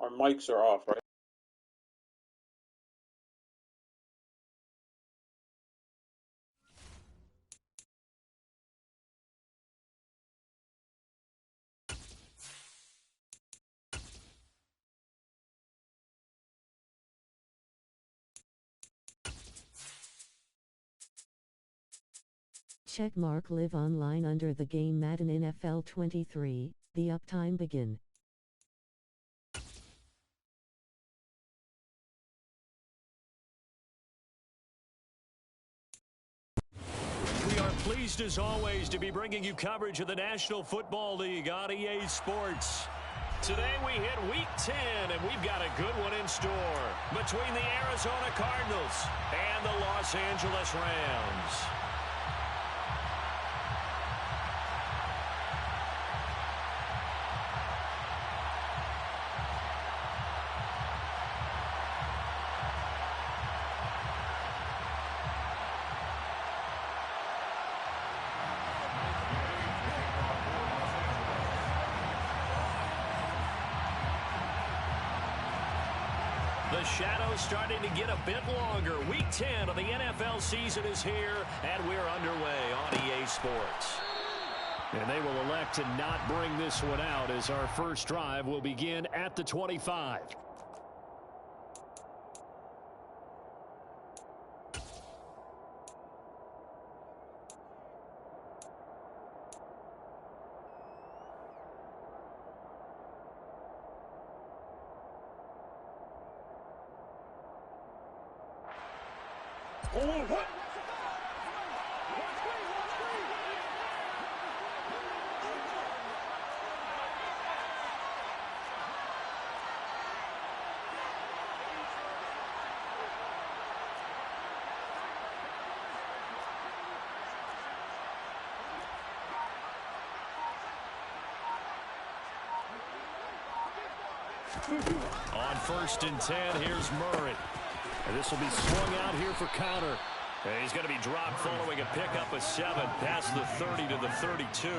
Our mics are off, right? Checkmark live online under the game Madden NFL 23, the uptime begin. We are pleased as always to be bringing you coverage of the National Football League on EA Sports. Today we hit Week 10, and we've got a good one in store between the Arizona Cardinals and the Los Angeles Rams. The shadow's starting to get a bit longer. Week 10 of the NFL season is here, and we're underway on EA Sports. And they will elect to not bring this one out as our first drive will begin at the 25. On 1st and 10, here's Murray. And this will be swung out here for counter. And he's going to be dropped following a pickup of 7 past the 30 to the 32.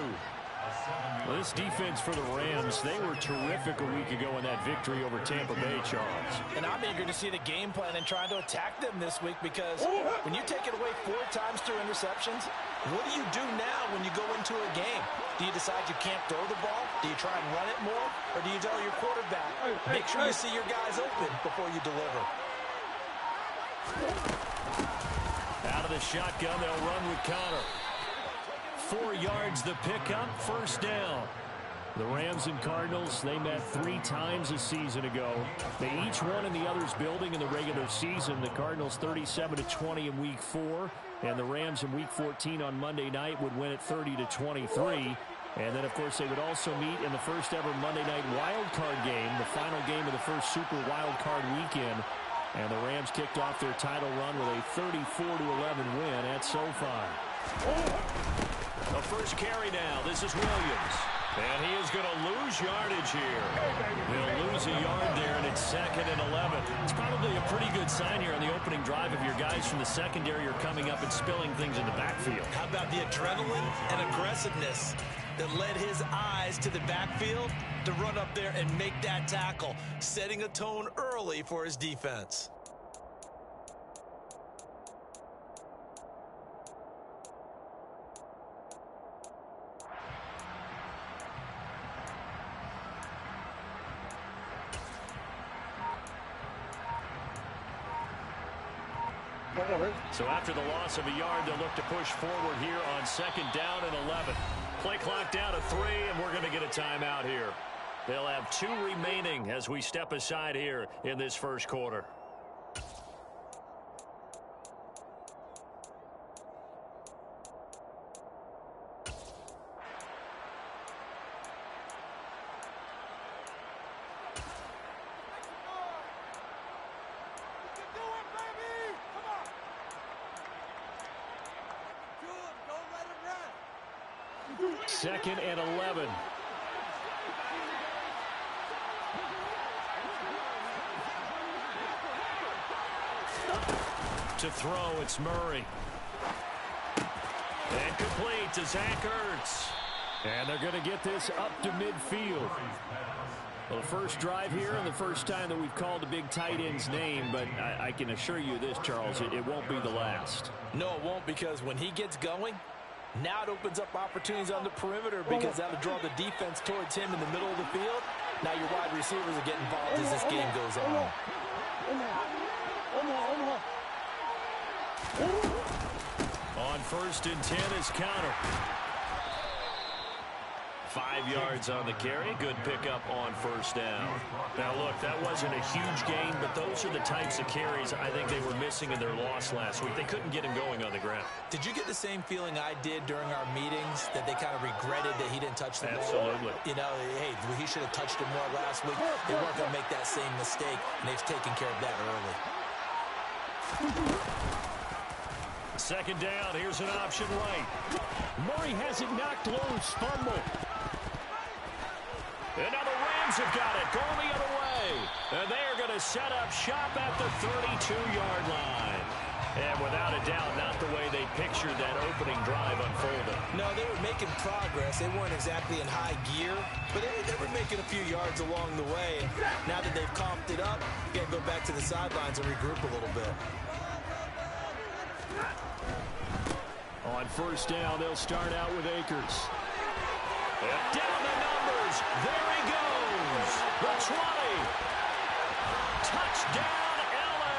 Well, this defense for the Rams, they were terrific a week ago in that victory over Tampa Bay, Charles. And I'm eager to see the game plan and trying to attack them this week because when you take it away 4 times through interceptions, what do you do now when you go into a game? Do you decide you can't throw the ball? Do you try and run it more? Or do you tell your quarterback, make sure you see your guys open before you deliver? Out of the shotgun, they'll run with Connor. 4 yards the pickup, 1st down. The Rams and Cardinals, they met 3 times a season ago. They each won in the other's building in the regular season. The Cardinals 37-20 in Week 4, and the Rams in Week 14 on Monday night would win it 30-23. And then, of course, they would also meet in the first ever Monday night wild card game, the final game of the first Super Wild Card weekend. And the Rams kicked off their title run with a 34-11 win at SoFi. The first carry now. This is Williams. And he is going to lose yardage here. He'll lose a yard there, and it's 2nd and 11. It's probably a pretty good sign here on the opening drive if your guys from the secondary are coming up and spilling things in the backfield. How about the adrenaline and aggressiveness that led his eyes to the backfield to run up there and make that tackle, setting a tone early for his defense. So after the loss of a yard, they'll look to push forward here on 2nd down and 11. Play clock down to 3, and we're going to get a timeout here. They'll have 2 remaining as we step aside here in this first quarter. Second and 11. To throw, it's Murray. And complete to Zach Ertz. And they're going to get this up to midfield. Well, the first drive here and the first time that we've called a big tight end's name, but I can assure you this, Charles, it won't be the last. No, it won't, because when he gets going, now it opens up opportunities on the perimeter because that'll draw the defense towards him in the middle of the field. Now your wide receivers are getting involved as this game goes on. On 1st and 10 is counter. 5 yards on the carry. Good pickup on 1st down. Now, look, that wasn't a huge gain, but those are the types of carries I think they were missing in their loss last week. They couldn't get him going on the ground. Did you get the same feeling I did during our meetings, that they kind of regretted that he didn't touch the ball? Absolutely. You know, hey, he should have touched it more last week. They weren't going to make that same mistake, and they've taken care of that early. 2nd down. Here's an option right. Murray has it knocked loose. Fumble. And now the Rams have got it, going the other way. And they are going to set up shop at the 32-yard line. And without a doubt, not the way they pictured that opening drive unfolding. No, they were making progress. They weren't exactly in high gear, but they were making a few yards along the way. And now that they've comped it up, you got to go back to the sidelines and regroup a little bit. On 1st down, they'll start out with Akers. And down the numbers. There he goes. The 20. Touchdown, L.A.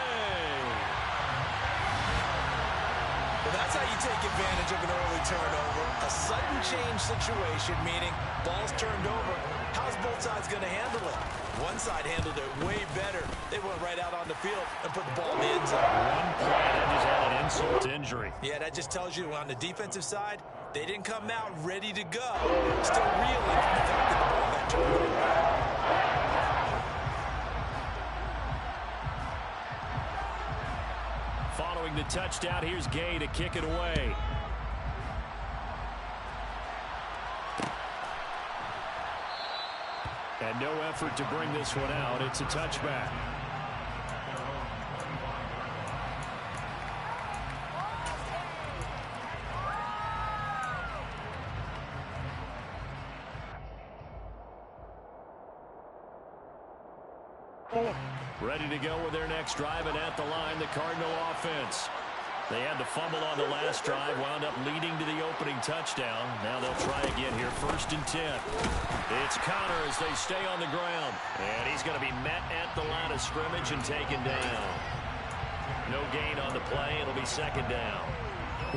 Well, that's how you take advantage of an early turnover. A sudden change situation, meaning ball's turned over. How's both sides going to handle it? One side handled it way better. They went right out on the field and put the ball in the end zone. One play that just had an insult to injury. Yeah, that just tells you on the defensive side, they didn't come out ready to go. Still reeling from the fact that the ball got turned over. Following the touchdown, here's Gay to kick it away. And no effort to bring this one out. It's a touchback. Ready to go with their next drive, and at the line, the Cardinal offense. They had the fumble on the last drive, wound up leading to the opening touchdown. Now they'll try again here, 1st and 10. It's Connor as they stay on the ground. And he's going to be met at the line of scrimmage and taken down. No gain on the play. It'll be 2nd down.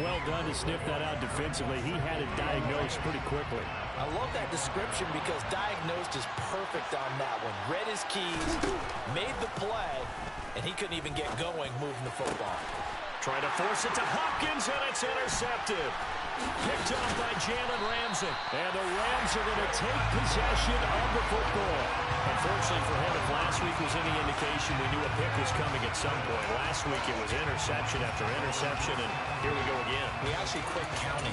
Well done to sniff that out defensively. He had it diagnosed pretty quickly. I love that description because diagnosed is perfect on that one. Read his keys, made the play, and he couldn't even get going moving the football. Trying to force it to Hopkins, and it's intercepted. Picked off by Jalen Ramsey. And the Rams are going to take possession of the football. Unfortunately for him, if last week was any indication, we knew a pick was coming at some point. Last week it was interception after interception, and here we go again. We actually quit counting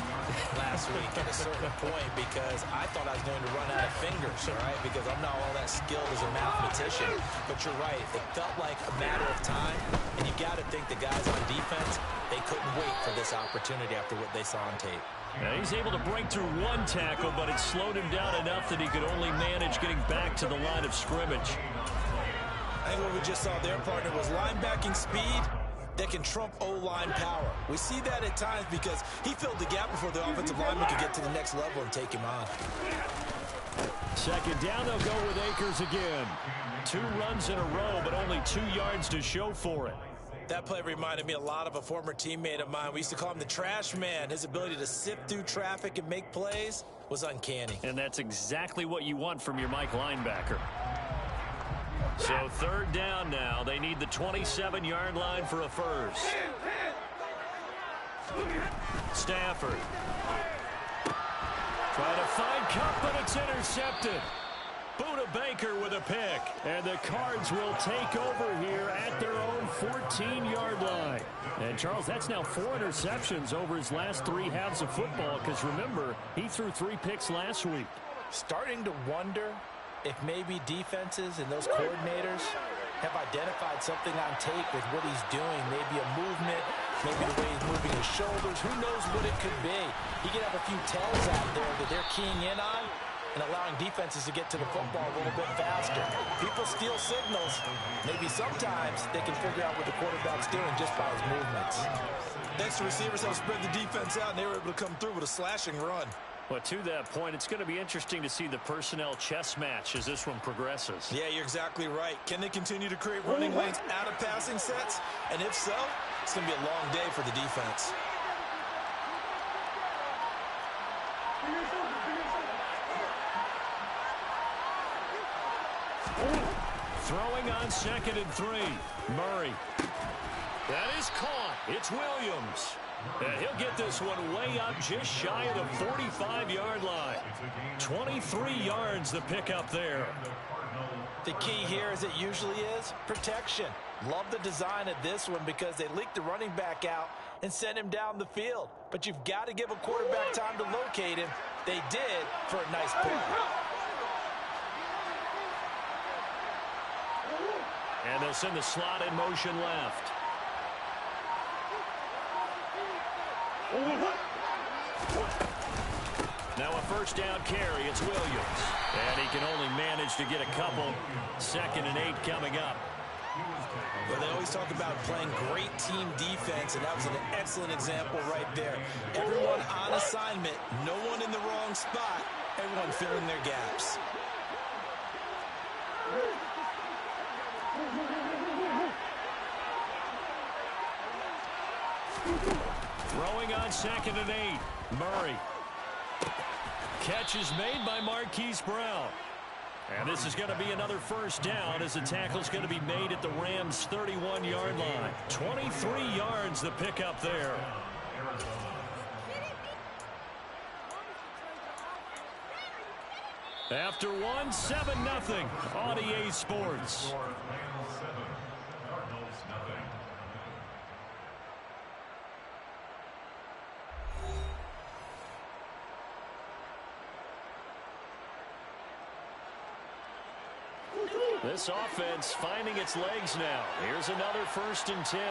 last week at a certain point because I thought I was going to run out of fingers, all right, because I'm not all that skilled as a mathematician. But you're right. It felt like a matter of time, and you got to think the guys on defense, they couldn't wait for this opportunity after what they saw on tape. Now he's able to break through one tackle, but it slowed him down enough that he could only manage getting back to the line of scrimmage. I think what we just saw there, partner, was linebacking speed that can trump O-line power. We see that at times because he filled the gap before the offensive lineman could get to the next level and take him on. 2nd down, they'll go with Akers again. 2 runs in a row, but only 2 yards to show for it. That play reminded me a lot of a former teammate of mine. We used to call him the trash man. His ability to sift through traffic and make plays was uncanny. And that's exactly what you want from your Mike linebacker. So 3rd down now. They need the 27-yard line for a first. Stafford. Trying to find Cup, but it's intercepted. Buda Baker with a pick. And the Cards will take over here at their own 14-yard line. And, Charles, that's now 4 interceptions over his last 3 halves of football because, remember, he threw 3 picks last week. Starting to wonder if maybe defenses and those coordinators have identified something on tape with what he's doing. Maybe a movement, maybe the way he's moving his shoulders. Who knows what it could be? He could have a few tells out there that they're keying in on. and allowing defenses to get to the football a little bit faster. People steal signals. Maybe sometimes they can figure out what the quarterback's doing just by his movements. Extra receivers have spread the defense out, and they were able to come through with a slashing run. But to that point, it's going to be interesting to see the personnel chess match as this one progresses. Yeah, you're exactly right. Can they continue to create running lanes out of passing sets? And if so, it's going to be a long day for the defense. Throwing on 2nd and 3. Murray. That is caught. It's Williams. And he'll get this one way up just shy of the 45-yard line. 23 yards the pickup there. The key here, as it usually is, protection. Love the design of this one because they leaked the running back out and sent him down the field. But you've got to give a quarterback time to locate him. They did for a nice play. And they'll send the slot in motion left. Now a first down carry. It's Williams. And he can only manage to get a couple. 2nd and 8 coming up. Well, they always talk about playing great team defense, and that was an excellent example right there. Everyone on assignment, no one in the wrong spot, everyone filling their gaps. Throwing on 2nd and 8. Murray. Catch is made by Marquise Brown. And this is going to be another first down as the tackle's going to be made at the Rams' 31-yard line. 23 yards the pickup there. After one, 7-0. On EA Sports. This offense finding its legs now. Here's another 1st and 10.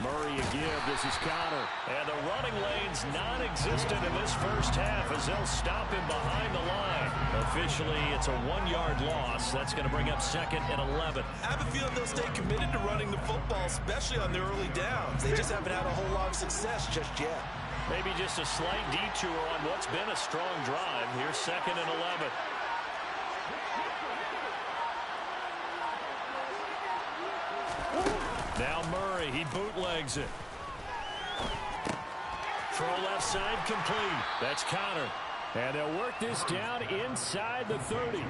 Murray a give. This is Connor. And the running lane's non-existent in this first half as they'll stop him behind the line. Officially, it's a 1-yard loss. That's going to bring up 2nd and 11. I have a feeling they'll stay committed to running the football, especially on their early downs. They just haven't had a whole lot of success just yet. Maybe just a slight detour on what's been a strong drive. Here's 2nd and 11. Now Murray, he bootlegs it. Throw left side complete. That's Connor. And they'll work this down inside the 30.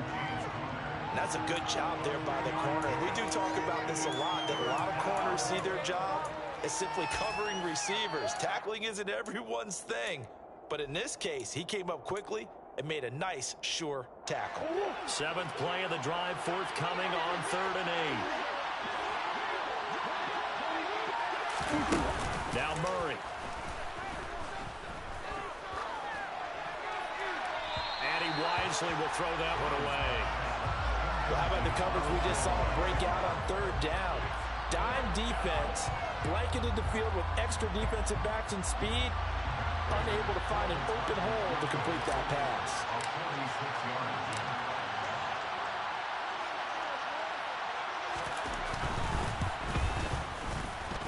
That's a good job there by the corner. We do talk about this a lot, that a lot of corners see their job as simply covering receivers. Tackling isn't everyone's thing. But in this case, he came up quickly and made a nice, sure tackle. 7th play of the drive forthcoming on 3rd and 8. Now Murray. And he wisely will throw that one away. Well, how about the coverage we just saw break out on 3rd down? Dime defense, blanketed the field with extra defensive backs and speed, unable to find an open hole to complete that pass.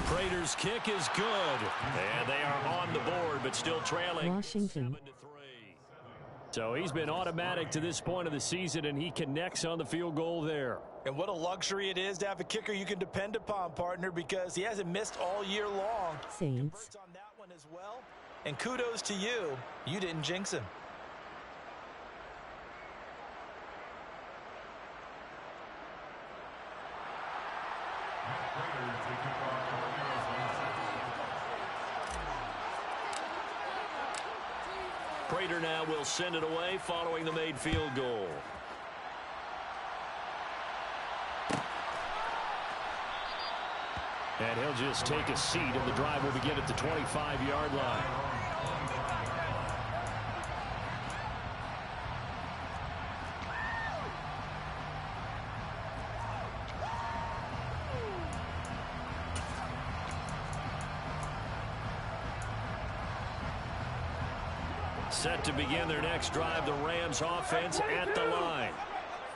Prater's kick is good. And they are on the board, but still trailing. Washington. 7-3. So he's been automatic to this point of the season, and he connects on the field goal there. And what a luxury it is to have a kicker you can depend upon, partner, because he hasn't missed all year long. Saints. On that one as well. And kudos to you. You didn't jinx him. Prater now will send it away following the made field goal. And he'll just take a seat, and the drive will begin at the 25-yard line. Set to begin their next drive, the Rams offense at the line.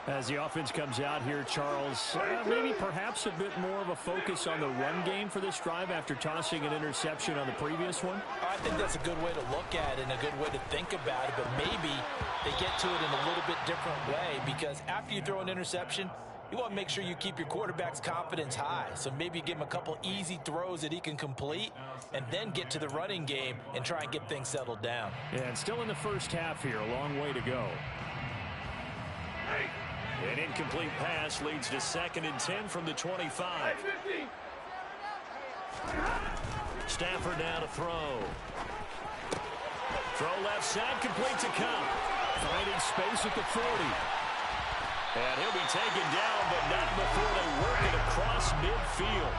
As the offense comes out here, Charles, maybe perhaps a bit more of a focus on the run game for this drive after tossing an interception on the previous one? I think that's a good way to look at it and a good way to think about it, but maybe they get to it in a little bit different way, because after you throw an interception, you want to make sure you keep your quarterback's confidence high. So maybe give him a couple easy throws that he can complete and then get to the running game and try and get things settled down. Yeah, and still in the first half here, a long way to go. An incomplete pass leads to 2nd and 10 from the 25. Stafford now to throw. Throw left side, complete to Cup. Finding space at the 40. And he'll be taken down, but not before they work it across midfield.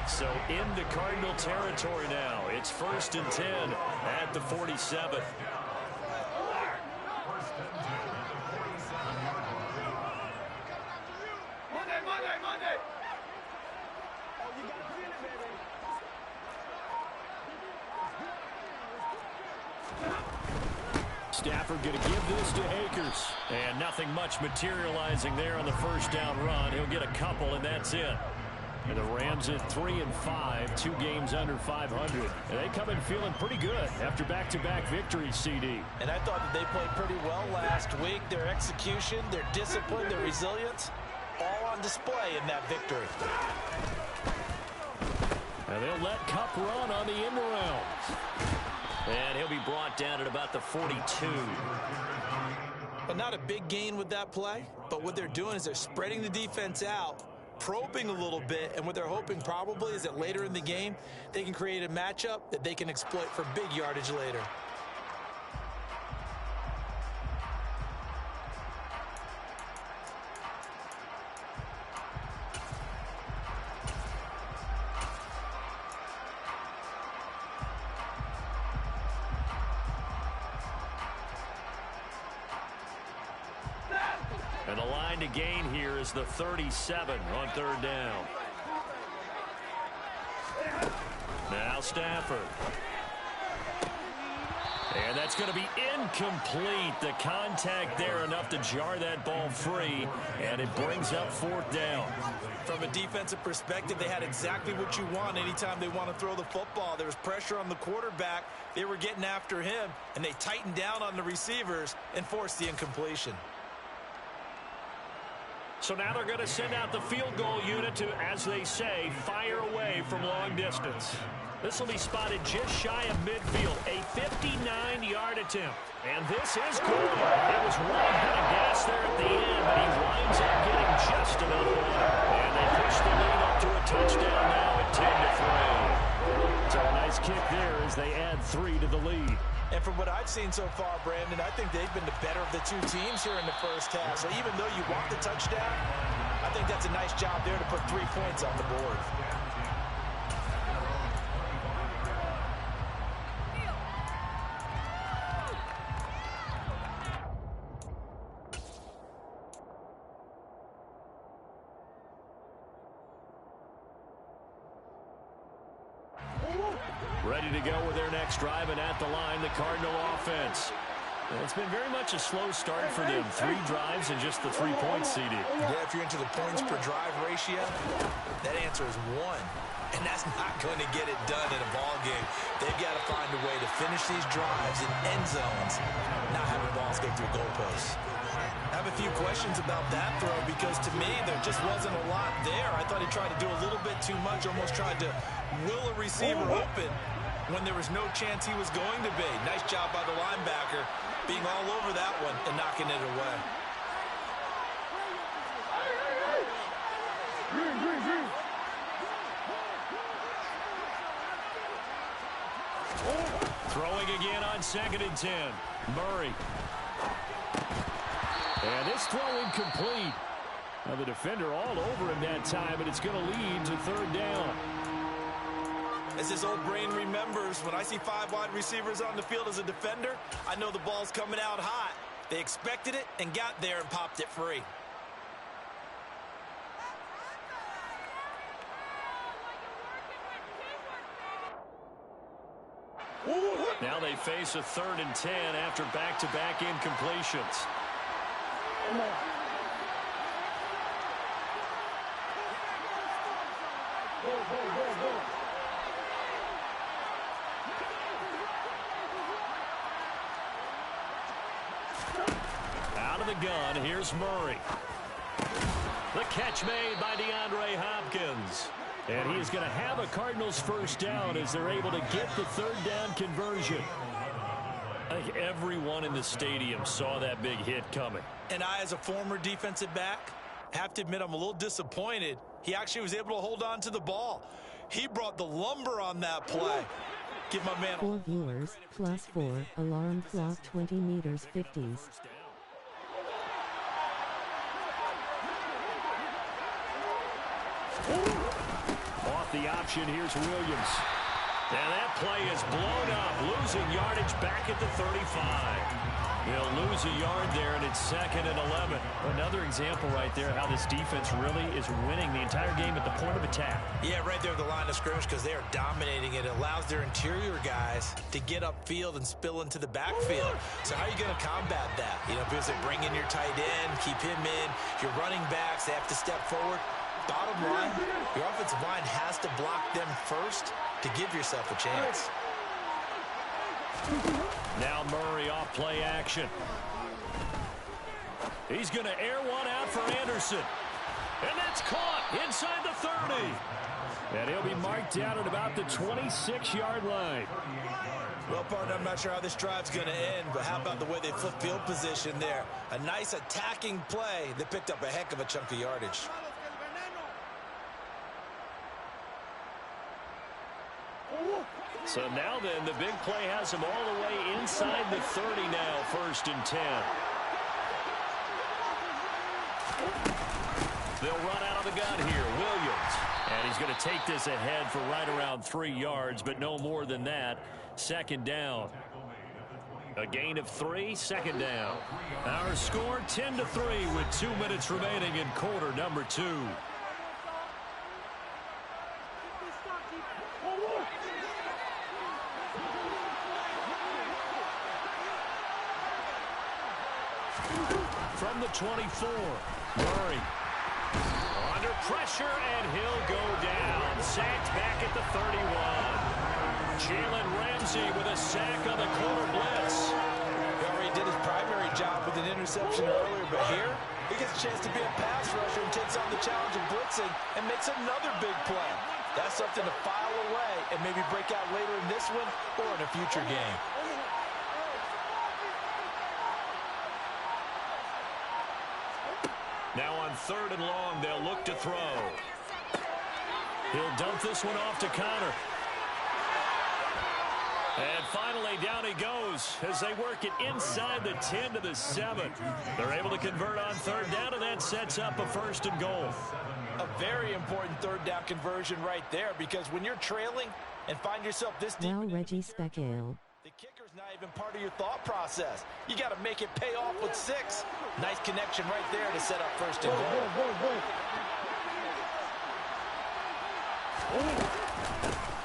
So into Cardinal territory now. It's 1st and 10 at the 47. Stafford going to give this to Akers. And nothing much materializing there on the first down run. He'll get a couple, and that's it. And the Rams at 3-5, 2 games under 500. And they come in feeling pretty good after back-to-back victories, CD. And I thought that they played pretty well last week. Their execution, their discipline, their resilience, all on display in that victory. And they'll let Cup run on the end arounds. And he'll be brought down at about the 42. But not a big gain with that play. But what they're doing is they're spreading the defense out, probing a little bit, and what they're hoping probably is that later in the game, they can create a matchup that they can exploit for big yardage later. And the line to gain here is the 37 on 3rd down. Now Stafford. And that's going to be incomplete. The contact there enough to jar that ball free, and it brings up 4th down. From a defensive perspective, they had exactly what you want anytime they want to throw the football. There was pressure on the quarterback. They were getting after him, and they tightened down on the receivers and forced the incompletion. So now they're going to send out the field goal unit to, as they say, fire away from long distance. This will be spotted just shy of midfield, a 59-yard attempt. And this is good. It was one head of gas there at the end, but he winds up getting just about one. And they push the lead up to a touchdown now at 10-3. So a nice kick there as they add 3 to the lead. And from what I've seen so far, Brandon, I think they've been the better of the 2 teams here in the first half. So even though you want the touchdown, I think that's a nice job there to put 3 points on the board. Ready to go with their next drive, and at the line, the Cardinal offense. It's been very much a slow start for them. 3 drives and just the 3 points, CD. Yeah, if you're into the points per drive ratio, that answer is 1. And that's not going to get it done in a ball game. They've got to find a way to finish these drives in end zones, not having balls go through goalposts. I have a few questions about that throw because to me there just wasn't a lot there. I thought he tried to do a little bit too much, almost tried to will a receiver open when there was no chance he was going to be. Nice job by the linebacker being all over that one and knocking it away. Throwing again on 2nd and 10. Murray. And this throw incomplete. Now the defender all over him that time, and it's going to lead to 3rd down. As his old brain remembers, when I see 5 wide receivers on the field as a defender, I know the ball's coming out hot. They expected it and got there and popped it free. Now they face a 3rd and 10 after back-to-back incompletions. Out of the gun, here's Murray. The catch made by DeAndre Hopkins. And he is going to have a Cardinals first down as they're able to get the 3rd down conversion. I think everyone in the stadium saw that big hit coming. And I, as a former defensive back, have to admit I'm a little disappointed. He actually was able to hold on to the ball. He brought the lumber on that play. Give my man 4 viewers, +4, alarm clock 20 meters 50s. Off the option, here's Williams. And that play is blown up, losing yardage back at the 35. They'll lose a yard there, and it's 2nd and 11. Another example right there how this defense really is winning the entire game at the point of attack. Yeah, right there at the line of scrimmage because they are dominating it. It allows their interior guys to get upfield and spill into the backfield. So how are you going to combat that? You know, because they bring in your tight end, keep him in. Your running backs, they have to step forward. Bottom line, your offensive line has to block them first to give yourself a chance. Now Murray off play action. He's going to air one out for Anderson. And that's caught inside the 30. And he'll be marked down at about the 26-yard line. Well, partner, I'm not sure how this drive's going to end, but how about the way they flip field position there? A nice attacking play that picked up a heck of a chunk of yardage. So now then, the big play has him all the way inside the 30 now, 1st and 10. They'll run out of the gun here, Williams. And he's going to take this ahead for right around 3 yards, but no more than that. 2nd down. A gain of 3, 2nd down. Our score 10-3 with 2 minutes remaining in quarter number 2. From the 24, Murray under pressure, and he'll go down. Sacked back at the 31. Jalen Ramsey with a sack on the corner blitz. He already did his primary job with an interception earlier, but here he gets a chance to be a pass rusher and takes on the challenge of blitzing and makes another big play. That's something to file away and maybe break out later in this one or in a future game. Now on 3rd and long, they'll look to throw. He'll dump this one off to Connor. And finally, down he goes as they work it inside the 10 to the 7. They're able to convert on 3rd down, and that sets up a 1st and goal. A very important 3rd down conversion right there, because when you're trailing and find yourself this deep, Now Reggie Speckale. the kicker's not even part of your thought process. You got to make it pay off with 6. Nice connection right there to set up 1st and goal.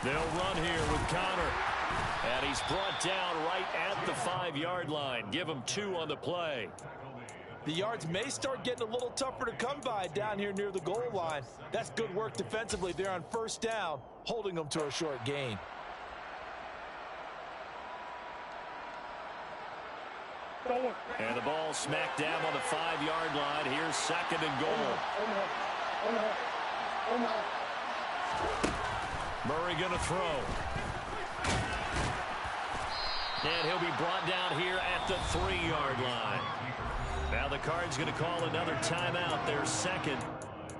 They'll run here with Connor. And he's brought down right at the 5-yard line. Give him 2 on the play. The yards may start getting a little tougher to come by down here near the goal line. That's good work defensively there on 1st down, holding them to a short gain. And the ball smacked down on the 5-yard line. Here's 2nd and goal. Murray going to throw. And he'll be brought down here at the 3-yard line. Now the Cards going to call another timeout, their 2nd,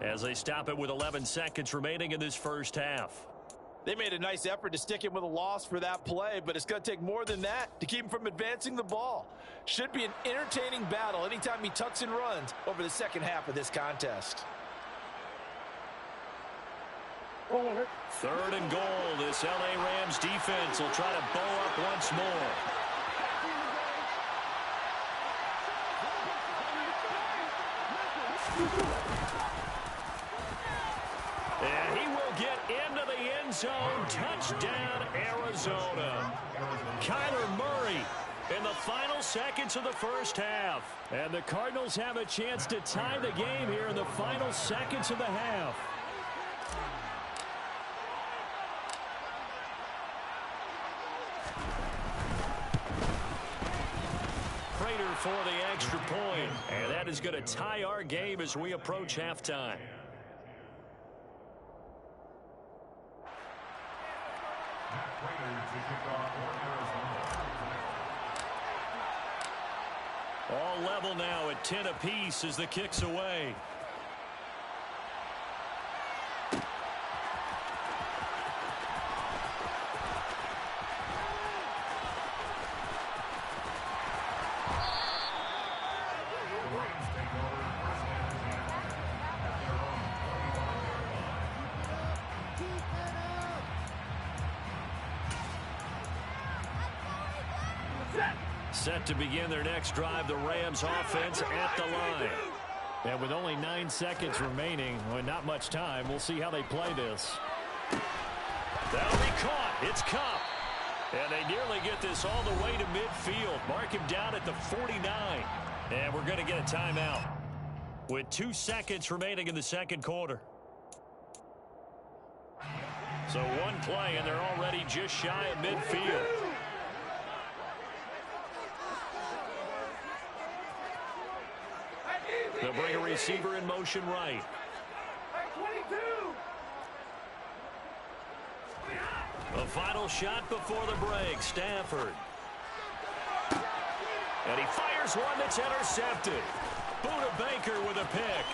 as they stop it with 11 seconds remaining in this first half. They made a nice effort to stick it with a loss for that play, but it's going to take more than that to keep him from advancing the ball. Should be an entertaining battle anytime he tucks and runs over the second half of this contest. 3rd and goal. This LA Rams defense will try to bow up once more. And he will get into the end end zone. Touchdown, Arizona. Kyler Murray in the final seconds of the first half. And the Cardinals have a chance to tie the game here in the final seconds of the half. Prater for the extra point. And that is going to tie our game as we approach halftime. All level now at 10 apiece as the kick's away. Set to begin their next drive, the Rams offense at the line. And with only 9 seconds remaining, well, not much time, we'll see how they play this. That'll be caught. It's Kupp. And they nearly get this all the way to midfield. Mark him down at the 49. And we're going to get a timeout with 2 seconds remaining in the second quarter. So one play, and they're already just shy of midfield. They'll bring a receiver in motion right. A final shot before the break. Stafford. And he fires one that's intercepted. Buda Baker with a pick.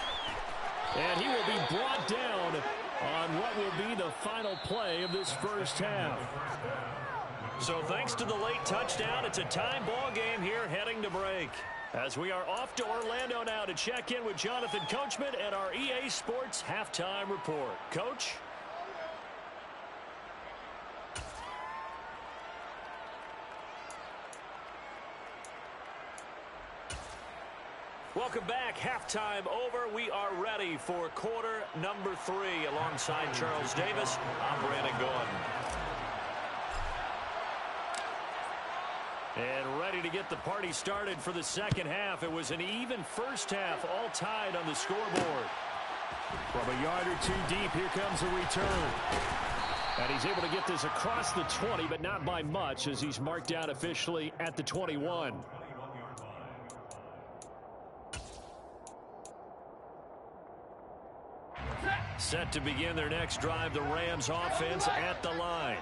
And he will be brought down on what will be the final play of this first half. So thanks to the late touchdown, it's a time ball game here heading to break. As we are off to Orlando now to check in with Jonathan Coachman and our EA Sports Halftime Report. Coach? Welcome back. Halftime over. We are ready for quarter number 3. Alongside Charles Davis, I'm Brandon Gordon. And ready to get the party started for the second half. It was an even first half, all tied on the scoreboard. From a yard or 2 deep, here comes a return. And he's able to get this across the 20, but not by much, as he's marked down officially at the 21. Set to begin their next drive, the Rams offense at the line.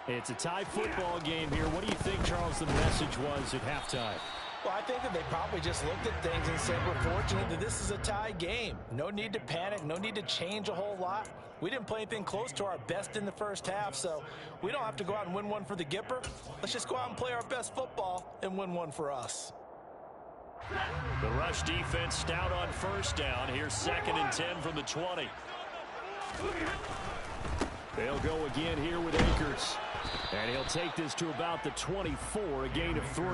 It's a tie football game here. What do you think, Charles, the message was at halftime? Well, I think that they probably just looked at things and said, we're fortunate that this is a tie game. No need to panic. No need to change a whole lot. We didn't play anything close to our best in the first half, so we don't have to go out and win one for the Gipper. Let's just go out and play our best football and win one for us. The rush defense stout on first down. Here's 2nd and 10 from the 20. They'll go again here with Akers. And he'll take this to about the 24, a gain of 3.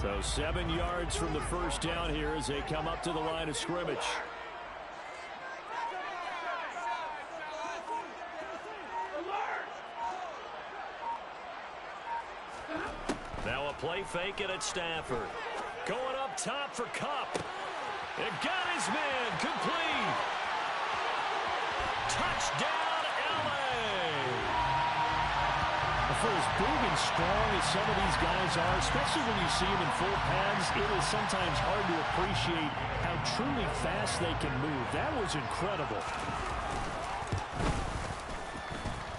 So 7 yards from the first down here as they come up to the line of scrimmage. Now a play fake it at Stafford. Going up top for Kupp. It got his man complete. Touchdown, L.A. For as big and strong as some of these guys are, especially when you see them in full pads, it is sometimes hard to appreciate how truly fast they can move. That was incredible.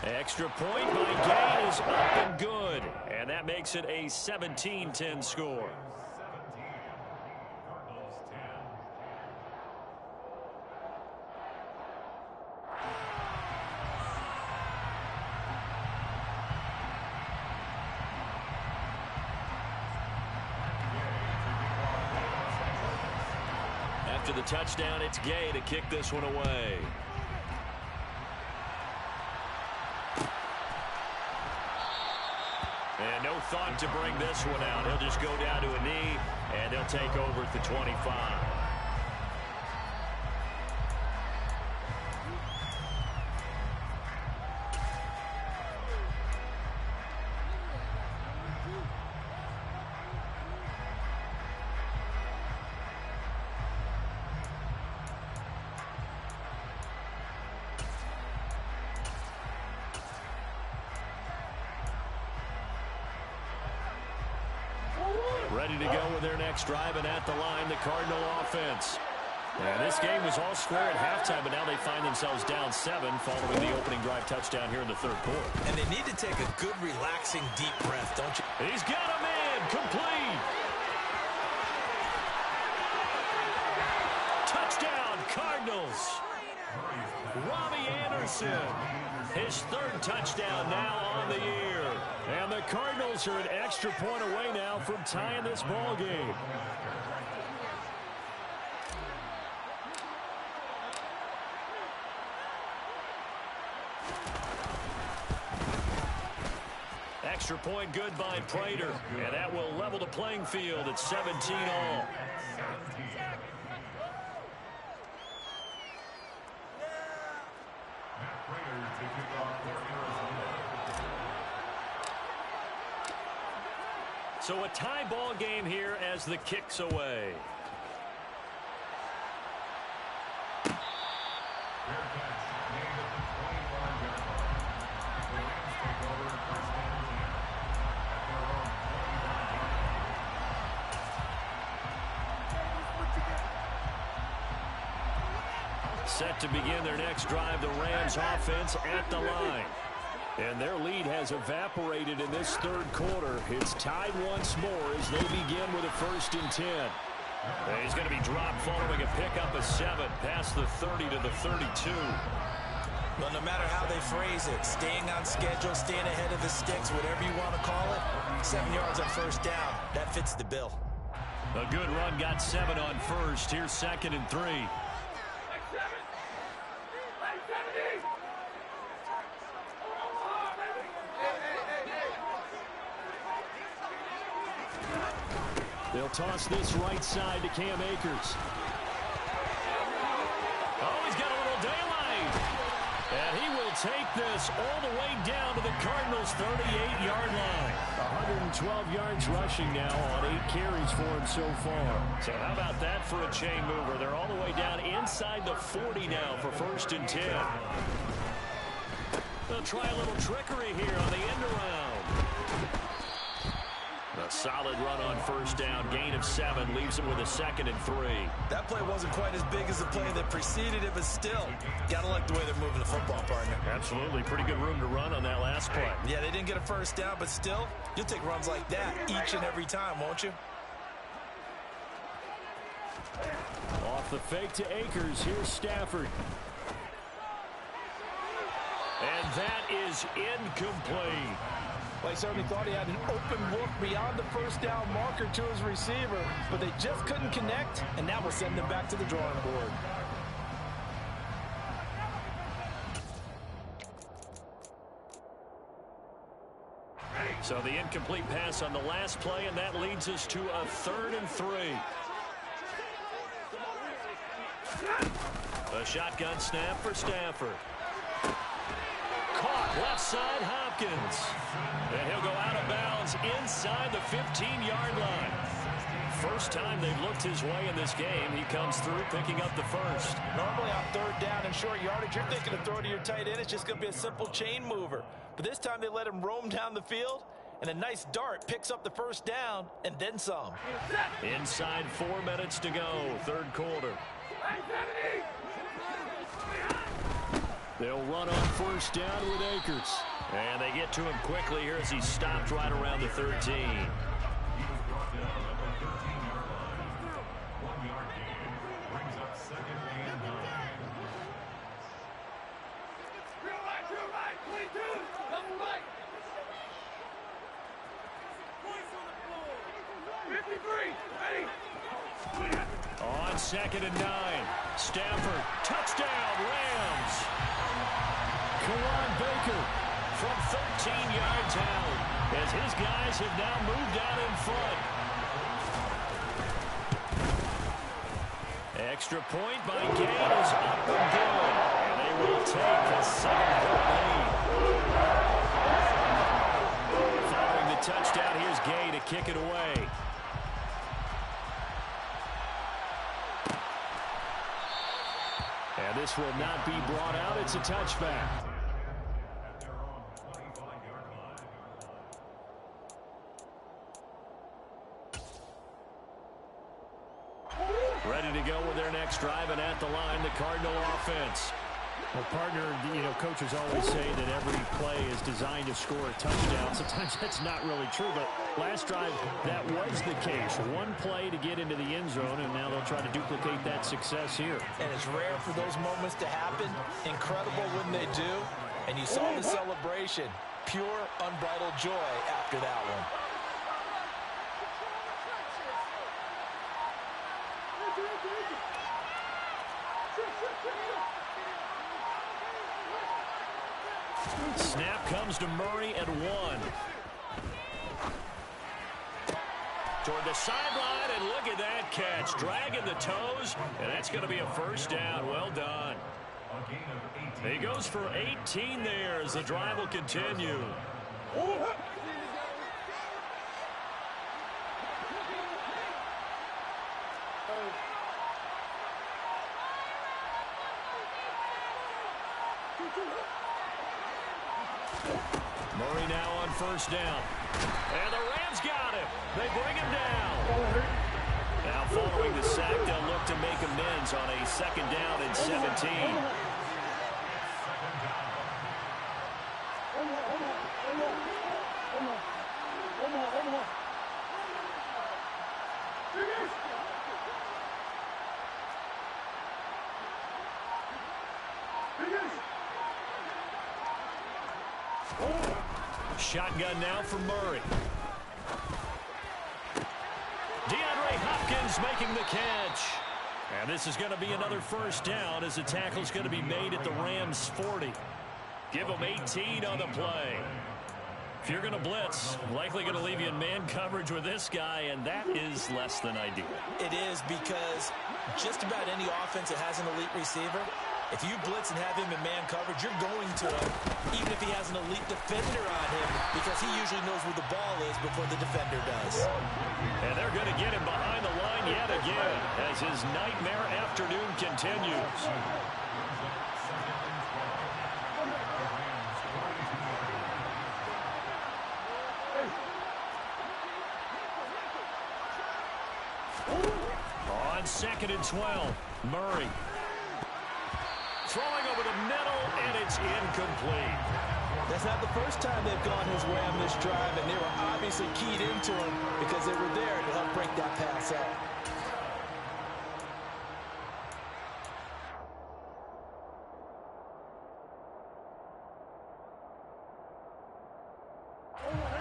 Extra point by Gay is up and good. And that makes it a 17-10 score. After the touchdown, it's Gay to kick this one away. thought to bring this one out. He'll just go down to a knee, and he'll take over at the 25. Ready to go with their next drive, and at the line, the Cardinal offense. Yeah, this game was all square at halftime, but now they find themselves down 7 following the opening drive touchdown here in the third quarter. And they need to take a good, relaxing, deep breath, don't you? He's got a man, complete. Touchdown, Cardinals. Robbie Anderson, his third touchdown now on the year. And the Cardinals are an extra point away now from tying this ball game. Extra point good by Prater, and that will level the playing field at 17 all. So a tie ball game here as the kick's away. Set to begin their next drive, the Rams offense at the line. And their lead has evaporated in this third quarter. It's tied once more as they begin with a 1st and 10. And he's going to be dropped following a pickup of 7 past the 30 to the 32. Well, no matter how they phrase it, staying on schedule, staying ahead of the sticks, whatever you want to call it, 7 yards on 1st down, that fits the bill. A good run got 7 on 1st. Here's 2nd and 3. They'll toss this right side to Cam Akers. Oh, he's got a little daylight. And he will take this all the way down to the Cardinals' 38-yard line. 112 yards rushing now on 8 carries for him so far. So how about that for a chain mover? They're all the way down inside the 40 now for 1st and 10. They'll try a little trickery here on the end around. A solid run on 1st down. Gain of 7 leaves him with a 2nd and 3. That play wasn't quite as big as the play that preceded it, but still, gotta like the way they're moving the football, partner. Absolutely. Pretty good room to run on that last play. Yeah, they didn't get a 1st down, but still, you'll take runs like that each and every time, won't you? Off the fake to Akers. Here's Stafford. And that is incomplete. Well, he certainly thought he had an open look beyond the 1st down marker to his receiver, but they just couldn't connect, and that will send them back to the drawing board. So the incomplete pass on the last play, and that leads us to a 3rd and 3. A shotgun snap for Stafford. Caught left side, Hopkins. And he'll go out of bounds inside the 15-yard line. First time they've looked his way in this game. He comes through picking up the 1st. Normally on 3rd down and short yardage, you're thinking to throw to your tight end. It's just going to be a simple chain mover. But this time they let him roam down the field, and a nice dart picks up the 1st down and then some. Inside 4 minutes to go, 3rd quarter. They'll run on 1st down with Akers. And they get to him quickly here as he stopped right around the 13. On 2nd and 9. Stafford, touchdown, Rams. Karan Baker from 13 yards out, as his guys have now moved out in front. Extra point by Gay is up and good, and they will take a 7-point lead. Following the touchdown, here's Gay to kick it away. And this will not be brought out. It's a touchback. Ready to go with their next drive, and at the line, the Cardinal offense. Well, partner, coaches always say that every play is designed to score a touchdown. Sometimes that's not really true, but last drive, that was the case. One play to get into the end zone, and now they'll try to duplicate that success here. And it's rare for those moments to happen. Incredible when they do. And you saw the celebration. Pure, unbridled joy after that one. Snap comes to Murray at 1. Toward the sideline, and look at that catch. Dragging the toes, and that's going to be a first down. Well done. He goes for 18 there as the drive will continue. Murray now on first down. And the Rams got him. They bring him down. Now following the sack, they'll look to make amends on a second down and 17. Shotgun now for Murray. DeAndre Hopkins making the catch. And this is going to be another first down as the tackle's going to be made at the Rams' 40. Give them 18 on the play. If you're going to blitz, likely going to leave you in man coverage with this guy, and that is less than ideal. It is, because just about any offense that has an elite receiver, if you blitz and have him in man coverage, you're going to him, even if he has an elite defender on him, because he usually knows where the ball is before the defender does. And they're going to get him behind the line yet again as his nightmare afternoon continues. On 2nd and 12, Murray. Throwing over the middle, and it's incomplete. That's not the first time they've gone his way on this drive, and they were obviously keyed into him because they were there to help break that pass up.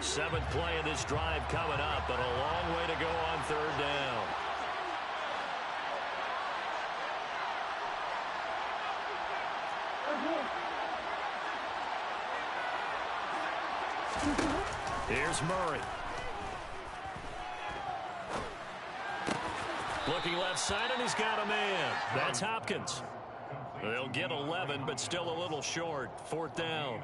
Seventh play of this drive coming up, but a long way to go on third down. Here's Murray. Looking left side, and he's got a man. That's Hopkins. They'll get 11, but still a little short. Fourth down.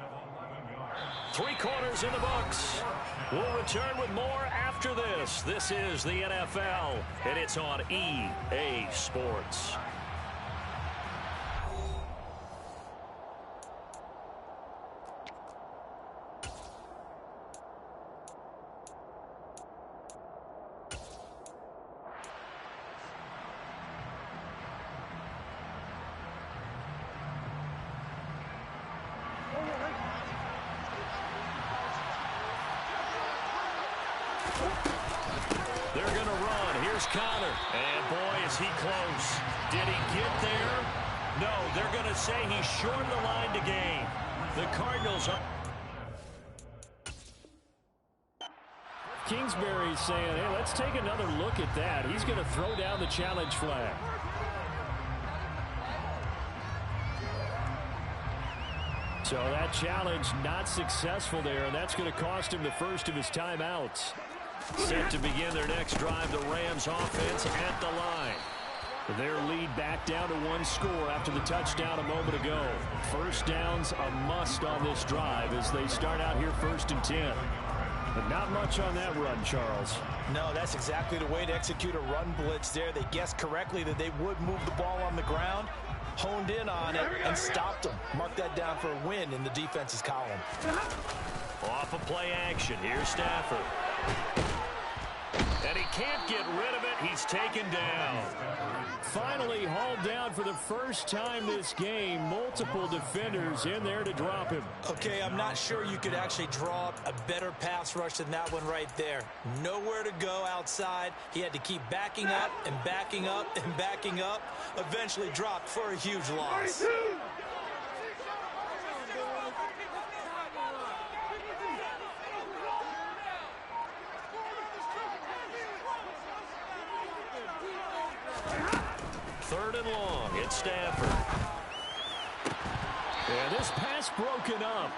3 quarters in the books. We'll return with more after this. This is the NFL, and it's on EA Sports. They're going to run. Here's Connor. And, boy, is he close. Did he get there? No, they're going to say he's short of the line to gain. The Cardinals are... Kingsbury's saying, hey, let's take another look at that. He's going to throw down the challenge flag. So that challenge not successful there, and that's going to cost him the first of his timeouts. Set to begin their next drive, the Rams offense at the line. Their lead back down to one score after the touchdown a moment ago. First down's a must on this drive as they start out here 1st and 10. But not much on that run, Charles. No, that's exactly the way to execute a run blitz there. They guessed correctly that they would move the ball on the ground, honed in on it, and stopped them. Mark that down for a win in the defense's column. Off of play action. Here's Stafford. And he can't get rid of it. He's taken down. Finally hauled down for the first time this game. Multiple defenders in there to drop him. Okay, I'm not sure you could actually draw up a better pass rush than that one right there. Nowhere to go outside. He had to keep backing up and backing up and backing up. Eventually dropped for a huge loss. Third and long. It's Stafford. And this pass broken up.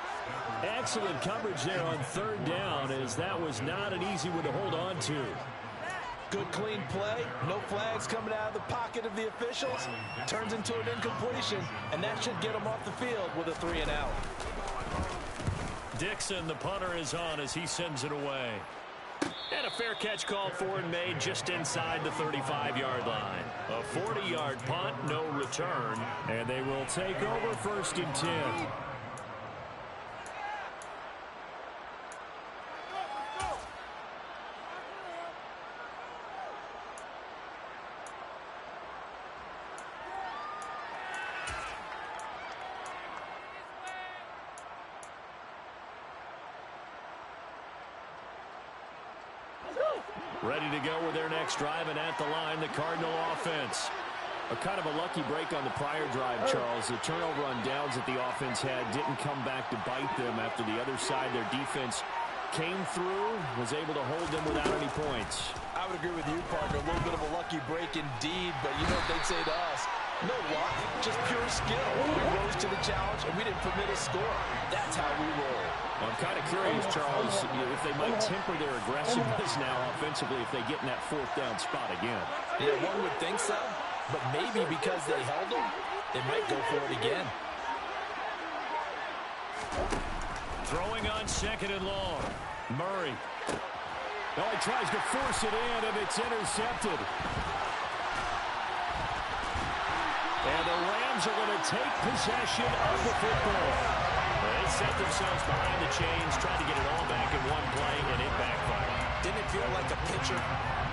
Excellent coverage there on third down, as that was not an easy one to hold on to. Good clean play. No flags coming out of the pocket of the officials. Turns into an incompletion, and that should get them off the field with a 3 and out. Dixon, the punter, is on as he sends it away. And a fair catch called for and made just inside the 35-yard line. A 40-yard punt, no return, and they will take over 1st and 10. Ready to go with their next drive, and at the line, the Cardinal offense. A kind of a lucky break on the prior drive, Charles. The turnover on downs that the offense had didn't come back to bite them after the other side. Their defense came through, was able to hold them without any points. I would agree with you, partner. A little bit of a lucky break indeed, but you know what they'd say to us? No luck, just pure skill. We rose to the challenge, and we didn't permit a score. That's how we roll. I'm kind of curious, Charles, if they might temper their aggressiveness now offensively if they get in that 4th down spot again. Yeah, one would think so, but maybe because they held them, they might go for it again. Throwing on 2nd and long. Murray. Oh, he tries to force it in, and it's intercepted. And the Rams are going to take possession of the football. They set themselves behind the chains, tried to get it all back in one play, and it backfired. Didn't it feel like a pitcher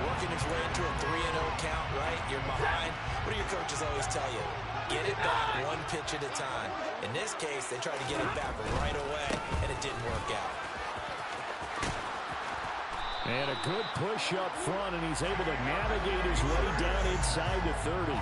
working his way into a 3-0 count, right? You're behind. What do your coaches always tell you? Get it back one pitch at a time. In this case, they tried to get it back right away, and it didn't work out. And a good push up front, and he's able to navigate his way down inside the 30.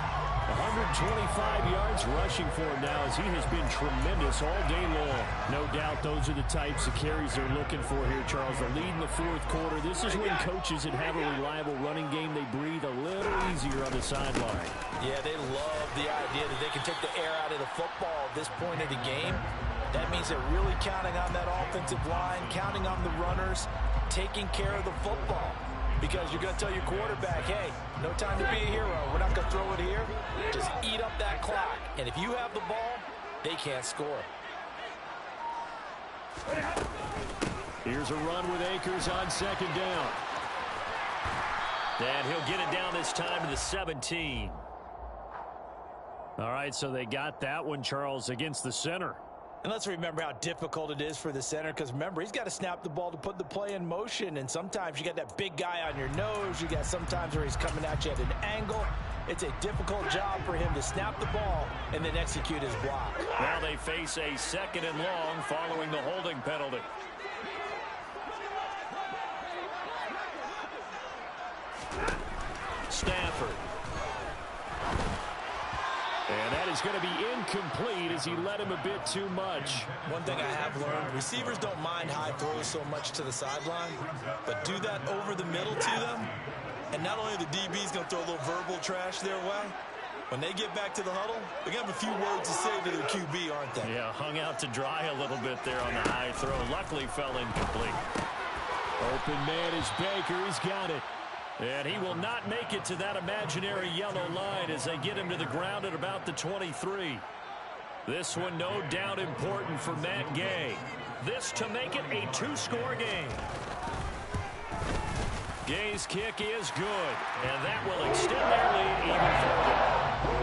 125 yards rushing for him now, as he has been tremendous all day long. No doubt those are the types of carries they're looking for here, Charles. The lead in the 4th quarter. This is when coaches that have a reliable running game, they breathe a little easier on the sideline. Yeah, they love the idea that they can take the air out of the football at this point of the game. That means they're really counting on that offensive line, counting on the runners, taking care of the football. Because you're going to tell your quarterback, hey, no time to be a hero. We're not going to throw it here. Just eat up that clock. And if you have the ball, they can't score. Here's a run with Akers on 2nd down. And he'll get it down this time to the 17. All right, so they got that one, Charles, against the center. And let's remember how difficult it is for the center, because remember, he's got to snap the ball to put the play in motion, and sometimes you got that big guy on your nose. You got sometimes where he's coming at you at an angle. It's a difficult job for him to snap the ball and then execute his block. Now they face a 2nd and long following the holding penalty. Stafford. And that is going to be incomplete as he led him a bit too much. One thing I have learned, receivers don't mind high throws so much to the sideline, but do that over the middle to them, and not only the DB's going to throw a little verbal trash their way, When they get back to the huddle, they're going to have a few words to say to their QB, aren't they? Yeah, hung out to dry a little bit there on the high throw. Luckily fell incomplete. Open man is Baker. He's got it. And he will not make it to that imaginary yellow line as they get him to the ground at about the 23. This one no doubt important for Matt Gay. This to make it a two-score game. Gay's kick is good, and that will extend their lead even further.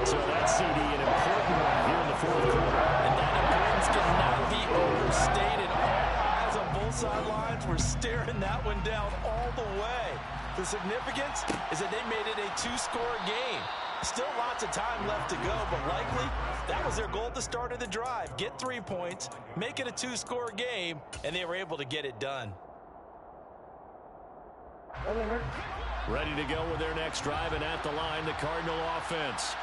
So that's CD, an important one here in the fourth quarter. And that importance cannot be overstated. All eyes on both sidelines were staring that one down all the way. The significance is that they made it a two-score game. Still lots of time left to go, but likely that was their goal at the start of the drive. Get 3 points, make it a two-score game, and they were able to get it done. Ready to go with their next drive, and at the line, the Cardinal offense.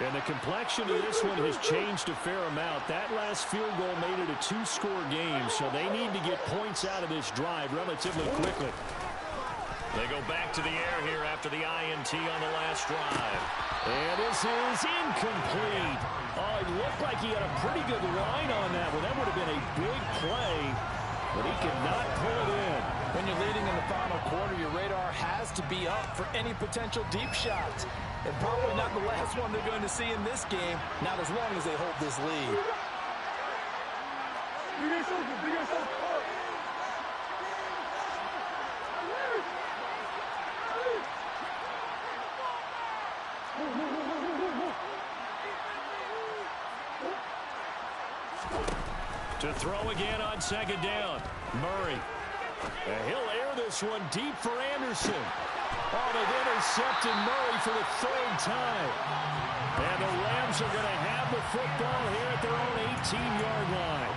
And the complexion of this one has changed a fair amount. That last field goal made it a two-score game, so they need to get points out of this drive relatively quickly. They go back to the air here after the INT on the last drive. And this is incomplete. Oh, it looked like he had a pretty good line on that one. That would have been a big play, but he could not pull it in. When you're leading in the final quarter, your radar has to be up for any potential deep shots. And probably not the last one they're going to see in this game, not as long as they hold this lead. To throw again on second down. Murray. And he'll air this one deep for Anderson. Oh, they've intercepted Murray for the third time. And the Rams are going to have the football here at their own 18-yard line.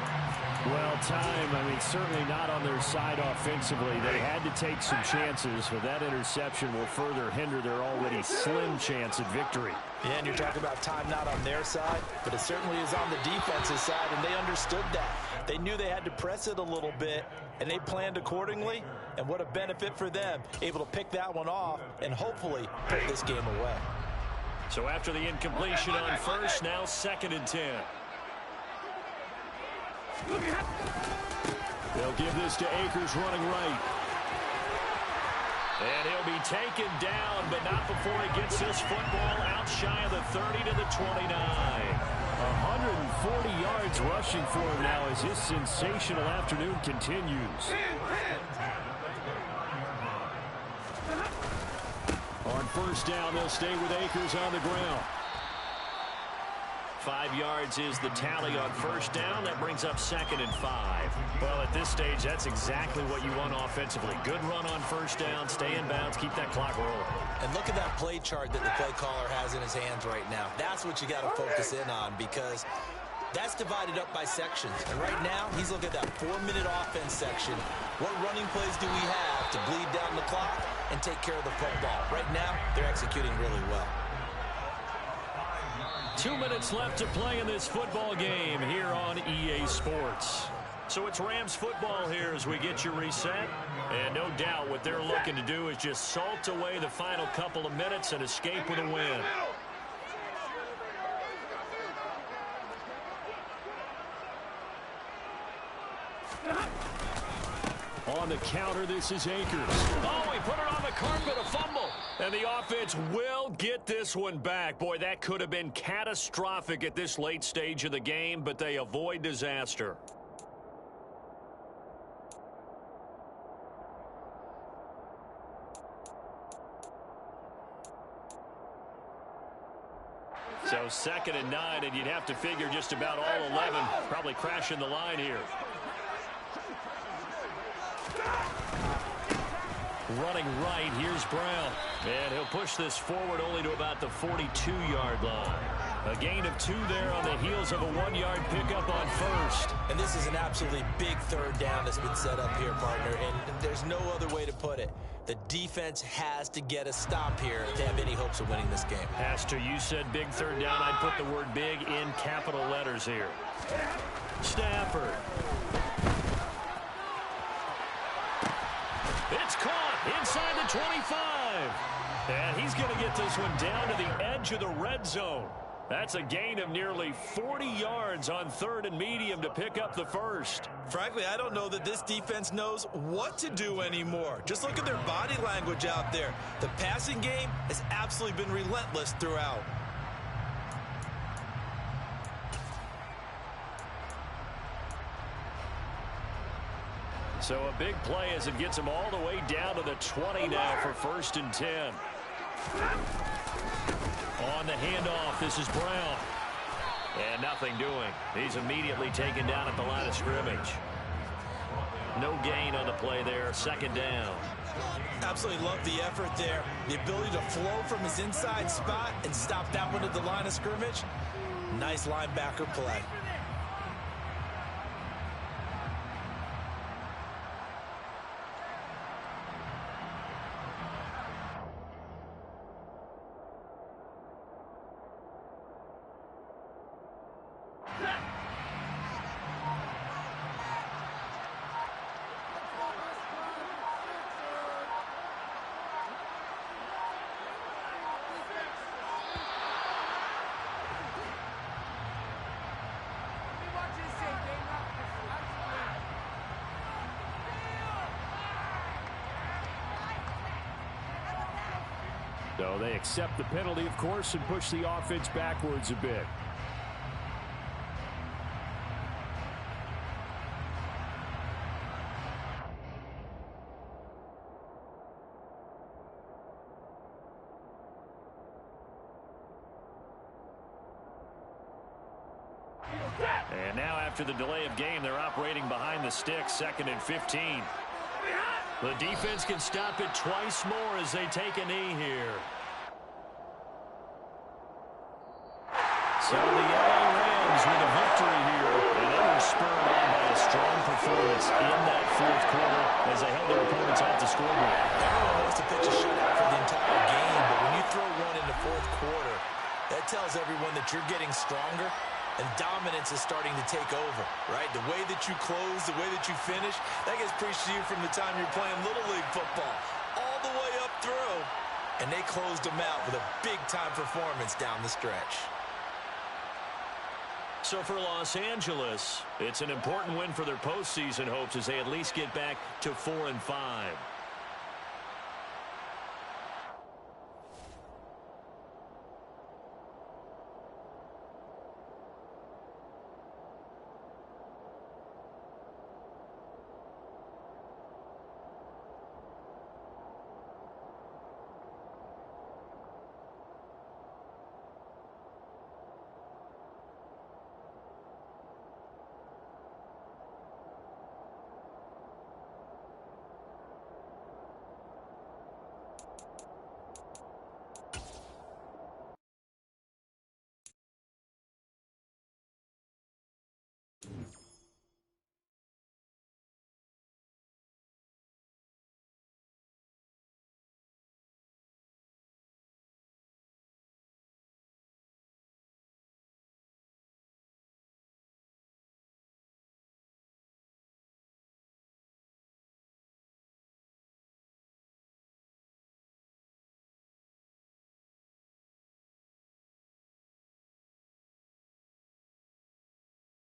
Well, time, certainly not on their side offensively. They had to take some chances, but that interception will further hinder their already slim chance at victory. Yeah, and you're talking about time not on their side, but it certainly is on the defensive side, and they understood that. They knew they had to press it a little bit, and they planned accordingly, and what a benefit for them, able to pick that one off and hopefully put this game away. So after the incompletion on first, now 2nd and 10. They'll give this to Akers running right. And he'll be taken down, but not before he gets this football out shy of the 30 to the 29. 140 yards rushing for him now as his sensational afternoon continues. On first down, they'll stay with Akers on the ground. 5 yards is the tally on first down. That brings up 2nd and 5. Well, at this stage, that's exactly what you want offensively. Good run on first down, stay in bounds, keep that clock rolling. And look at that play chart that the play caller has in his hands right now. That's what you got to focus in on, because that's divided up by sections. And right now, he's looking at that 4-minute offense section. What running plays do we have to bleed down the clock and take care of the football? Right now, they're executing really well. 2 minutes left to play in this football game here on EA Sports. So it's Rams football here as we get you reset. And no doubt what they're looking to do is just salt away the final couple of minutes and escape with a win. On the counter, this is Akers. Oh, he put it on the carpet, a fumble. And the offense will get this one back. Boy, that could have been catastrophic at this late stage of the game, but they avoid disaster. So 2nd and 9, and you'd have to figure just about all 11 probably crashing the line here. Running right, here's Brown. And he'll push this forward only to about the 42-yard line. A gain of 2 there on the heels of a 1-yard pickup on first. And this is an absolutely big third down that's been set up here, partner, and there's no other way to put it. The defense has to get a stop here to have any hopes of winning this game. Has to. You said big third down. I'd put the word big in capital letters here. Stafford. It's caught inside the 25. And he's going to get this one down to the edge of the red zone. That's a gain of nearly 40 yards on 3rd and medium to pick up the first. Frankly, I don't know that this defense knows what to do anymore. Just look at their body language out there. The passing game has absolutely been relentless throughout. So a big play as it gets him all the way down to the 20 now for 1st and 10. On the handoff, this is Brown. And nothing doing. He's immediately taken down at the line of scrimmage. No gain on the play there. 2nd down. Absolutely love the effort there. The ability to flow from his inside spot and stop that one at the line of scrimmage. Nice linebacker play. So they accept the penalty, of course, and push the offense backwards a bit. And now after the delay of game, they're operating behind the sticks, 2nd and 15. The defense can stop it twice more as they take a knee here. So the LA Rams with a victory here, and they were spurred on by a strong performance in that 4th quarter as they held their opponents off the scoreboard. Everyone wants to pitch a shutout for the entire game, but when you throw one in the 4th quarter, that tells everyone that you're getting stronger and dominance is starting to take over, right? The way that you close, the way that you finish, that gets preached to you from the time you're playing Little League football all the way up through, and they closed them out with a big-time performance down the stretch. So for Los Angeles, it's an important win for their postseason hopes as they at least get back to 4-5.